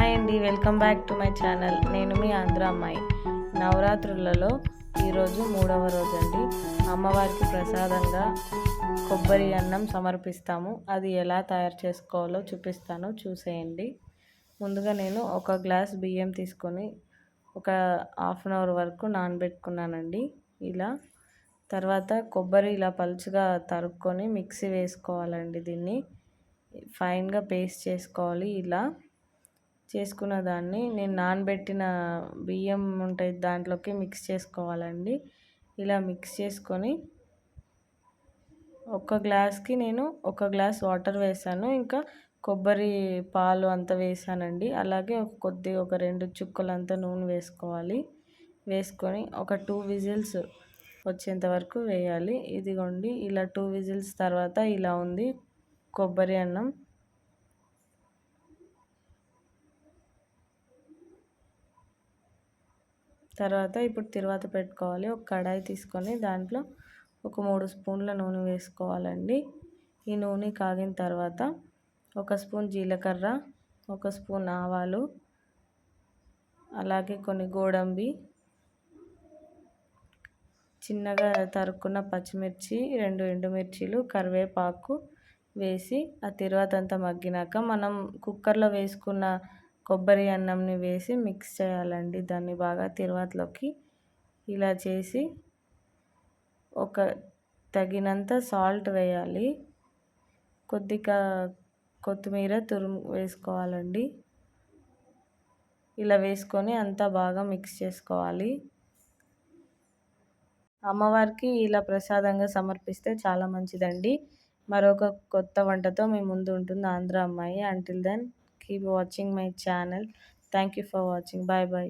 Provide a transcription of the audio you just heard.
Hi అండి, welcome back to my channel. నేను మీ ఆంధ్ర అమ్మాయి. నవరాత్రులలో ఈరోజు 3వ రోజు అండి. అమ్మవారికి ప్రసాదంగా కొబ్బరి అన్నం సమర్పిస్తాము. అది ఎలా తయారు చేసుకోవాలో చూపిస్తాను, చూసేయండి. ముందుగా నేను ఒక గ్లాస్ బియ్యం తీసుకొని ఒక హాఫ్ అన్ అవర్ వరకు నానబెట్టుకున్నానండి. ఇలా తర్వాత కొబ్బరి ఇలా పలుచగా తరుక్కొని మిక్సీ వేసుకోవాలండి. దీన్ని ఫైన్గా పేస్ట్ చేసుకోవాలి. ఇలా చేసుకున్న దాన్ని నేను నానబెట్టిన బియ్యం ఉంటాయి దాంట్లోకి మిక్స్ చేసుకోవాలండి. ఇలా మిక్స్ చేసుకొని ఒక గ్లాస్కి నేను ఒక గ్లాస్ వాటర్ వేసాను, ఇంకా కొబ్బరి పాలు అంతా వేసానండి. అలాగే ఒక 2 చుక్కలంతా నూనె వేసుకోవాలి. వేసుకొని ఒక 2 విజిల్స్ వచ్చేంత వరకు వేయాలి. ఇదిగోండి, ఇలా 2 విజిల్స్ తర్వాత ఇలా ఉంది కొబ్బరి అన్నం. తర్వాత ఇప్పుడు తిరువాత పెట్టుకోవాలి. ఒక కడాయి తీసుకొని దాంట్లో ఒక 3 స్పూన్ల నూనె వేసుకోవాలండి. ఈ నూనె కాగిన తర్వాత 1 స్పూన్ జీలకర్ర, 1 స్పూన్ ఆవాలు, అలాగే కొన్ని గోడంబి, చిన్నగా తరుక్కున్న పచ్చిమిర్చి, 2 ఎండుమిర్చీలు, కరివేపాకు వేసి ఆ తిరువాత అంతా మగ్గినాక మనం కుక్కర్లో వేసుకున్న కొబ్బరి అన్నంని వేసి మిక్స్ చేయాలండి. దాన్ని బాగా తిరువాతలోకి ఇలా చేసి ఒక తగినంత సాల్ట్ వేయాలి. కొద్దిగా కొత్తిమీర తురుము వేసుకోవాలండి. ఇలా వేసుకొని అంతా బాగా మిక్స్ చేసుకోవాలి. అమ్మవారికి ఇలా ప్రసాదంగా సమర్పిస్తే చాలా మంచిదండి. మరొక కొత్త వంటతో మీ ముందు ఉంటుంది ఆంధ్ర అమ్మాయి. Until then keep watching my channel. Thank you for watching. Bye bye.